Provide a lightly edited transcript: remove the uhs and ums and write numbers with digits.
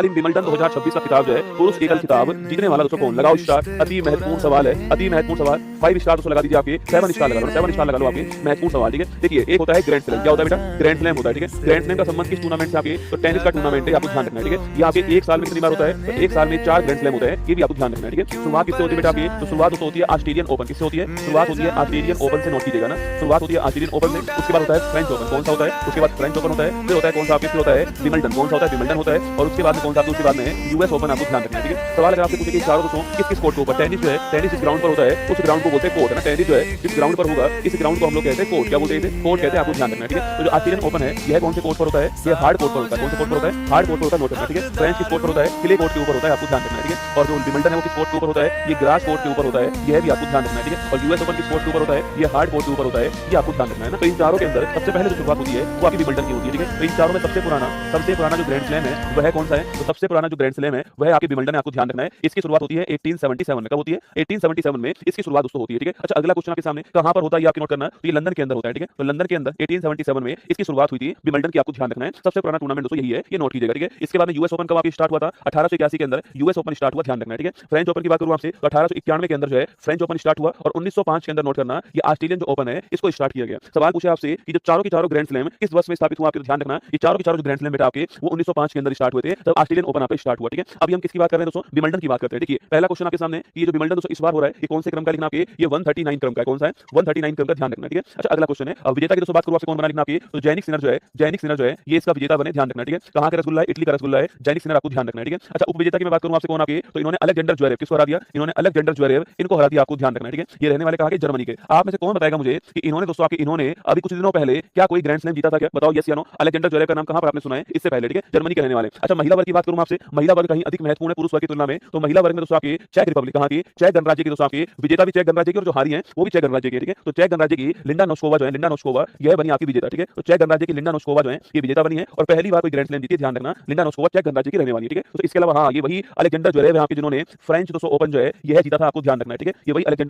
हाल ही Wimbledon 2026 का खिताब जो है पुरुष एकल खिताब जीतने वाला दोस्तों कौन? लगाओ स्टार। अति महत्वपूर्ण सवाल है, अति महत्वपूर्ण सवाल। 5 स्टार दोस्तों लगा दीजिए, आपके 7 स्टार लगा लो, 7 स्टार लगा लो आपके। महत्वपूर्ण सवाल, ठीक है। देखिए, एक होता है ग्रैंड स्लैम। क्या होता है बेटा? ग्रैंड स्लैम होता है, ठीक है। ग्रैंड स्लैम का संबंध किस टूर्नामेंट से? आपके तो टेनिस का टूर्नामेंट है, आपको ध्यान रखना है, ठीक है। ये आपके एक साल में कितनी बार होता है? तो एक साल में 4 ग्रैंड स्लैम होते हैं, ये भी आपको ध्यान रखना है, ठीक है। शुरुआत किससे होती है बेटा आपकी? तो शुरुआत दोस्तों होती है ऑस्ट्रेलियन ओपन। किससे होती है? शुरुआत होती है ऑस्ट्रेलियन ओपन से, नोट कीजिएगा ना। शुरुआत होती है ऑस्ट्रेलियन ओपन से, उसके बाद होता है फ्रेंच ओपन। कौन सा होता है? उसके बाद फ्रेंच ओपन होता है, फिर होता है कौन सा? आपके फिर होता है विंबलडन। कौन सा होता है? विंबलडन होता है। और उसके बाद में कौन सा? उसके बाद में यूएस ओपन। आपको ध्यान रखना है, ठीक है। सवाल अगर आपसे पूछे कि चारों दोस्तों किस किस कोर्ट के ऊपर? टेनिस जो है, टेनिस जिस ग्राउंड पर होता है उस ग्राउंड को बोलते हैं कोर्ट, है ना। टेनिस जो है जिस ग्राउंड पर होगा इस ग्राउंड को हम लोग कहते हैं कोर्ट। क्या बोलते हैं? इसे कोर्ट कहते हैं, आपको ध्यान रखना है, ठीक है। तो जो ऑस्ट्रेलियन ओपन है यह कौन से कोर्ट पर होता है? यह हार्ड कोर्ट पर होता है। कौन से कोर्ट पर होता है? हार्ड कोर्ट पर होता है, नोट रखना है, ठीक है। फ्रेंच किस कोर्ट पर होता है? क्ले कोर्ट के ऊपर होता है, आपको ध्यान रखना है, ठीक है। और जो विंबलडन है वो किस कोर्ट के ऊपर होता है? ये ग्रास कोर्ट के ऊपर होता है, यह भी आपको ध्यान रखना है, ठीक है। और यूएस ओपन किस कोर्ट के ऊपर होता है? ये हार्ड कोर्ट के ऊपर होता है, ये आपको ध्यान रखना है ना। तो इन चारों के अंदर सबसे पहले जो शुरुआत होती है वो आपकी विंबलडन की होती है, ठीक है। तो इन चारों में सबसे पुराना जो ग्रैंड स्लैम है वह कौन सा है? तो सबसे पुराना जो ग्रैंड स्लैम है वह आपके विंबलडन है, आपको ध्यान रखना है। इसकी शुरुआत होती है 1877 में। कब होती है? 1877 में इसकी शुरुआत दोस्तों होती है, ठीक है। अच्छा, अगला क्वेश्चन आपके सामने कहां पर होता है ये आपको नोट करना है। तो ये लंदन के अंदर होता है, ठीक है। तो लंदन के अंदर 1877 में इसकी शुरुआत हुई थी विंबलडन की, आपको ध्यान रखना है। सबसे पुराना टूर्नामेंट दोस्तों यही है, ये नोट कीजिएगा, ठीक है। इसके बाद में यूएस ओपन कब आपकी स्टार्ट हुआ था? 1881 के अंदर यूएस ओपन स्टार्ट हुआ, ध्यान रखना है, ठीक है। फ्रेंच ओपन की बात करूं आपसे तो 1891 के अंदर जो है फ्रेंच ओपन स्टार्ट हुआ। और 1905 के अंदर नोट करना ये ऑस्ट्रेलियन जो ओपन है इसको स्टार्ट किया गया। सवाल पूछे आपसे कि जो चारों के चारों ग्रैंड स्लैम किस वर्ष में स्थापित हुआ? आपको ध्यान रखना ये चारों के चारों जो ग्रैंड स्लैम बेटा आपके वो 1905 के अंदर स्टार्ट हुए थे, तब ऑस्ट्रेलियन ओपन आपका स्टार्ट हुआ, ठीक है। अभी हम किसकी बात कर रहे हैं दोस्तों? विंबलडन की बात करते हैं। देखिए, पहला क्वेश्चन आपके सामने ये जो विंबलडन दोस्तों इस बार हो रहा है ये कौन से क्रम का लिखना? आपके ये 139 क्रम का है। कौन सा है? 139 क्रम का, ध्यान रखना, ठीक है। अच्छा, अगला क्वेश्चन है अब विजेता की दोस्तों बात करूं आपसे कौन बना लिखना? आपके तो जैनिक सिनर जो है ये इसका विजेता बने, ध्यान रखना, ठीक है। कहां का रसगुल्ला है? इटली का रसगुल्ला है जैनिक सिनर, आपको ध्यान रखना है, ठीक है। अच्छा, उपविजेता की मैं बात करूं आपसे कौन? आपके तो इन्होंने अलेक्जेंडर ज्वेरेव किसको हरा दिया? इन्होंने अलेक्जेंडर ज्वेरेव इनको हरा दिया, आपको ध्यान रखना है, ठीक है। ये रहने वाले कहां के? जर्मनी के। आप में से कौन बताएगा मुझे कि इन्होंने दोस्तों आपके इन्होंने अभी कुछ दिनों पहले क्या कोई ग्रैंड स्लैम जीता था? क्या बताओ, यस या नो? अलेक्जेंडर ज्वेरेव का नाम कहां पर आपने सुना है इससे पहले? ठीक है, जर्मनी के रहने वाले। अच्छा, महिला वर्ग की बात करूं आपसे, महिला वर्ग कहीं अधिक महत्वपूर्ण है पुरुष वर्ग की तुलना में। तो महिला वर्ग में दोस्तों आपकी चेक रिपब्लिक कहां की? चेक गणराज्य की दोस्तों आपकी विजेता भी चेक गणराज्य की और जो हारी है वो भी चेक गणराज्य की, ठीक है। तो चेक गणराज्य की लिंडा नोस्कोवा जो है, लिंडा नोस्कोवा यह बनी आपकी विजेता, ठीक है। तो चेक गणराज्य की लिंडा नोस्कोवा जो है ये विजेता बनी है और पहली बार कोई ग्रैंड स्लैम जीती है, ध्यान रखना। लिंडा नोस्कोवा चेक गणराज्य की रहने वाली है, ठीक है। तो इसके अलावा हाँ, ये वही अलेक्जेंडर ज्वेरेव है आपके जिन्होंने फ्रेंच दोस्तों ओपन जो है यह जीता था, आपको ध्यान रखना है, ठीक है। ये वही अलेक्जेंडर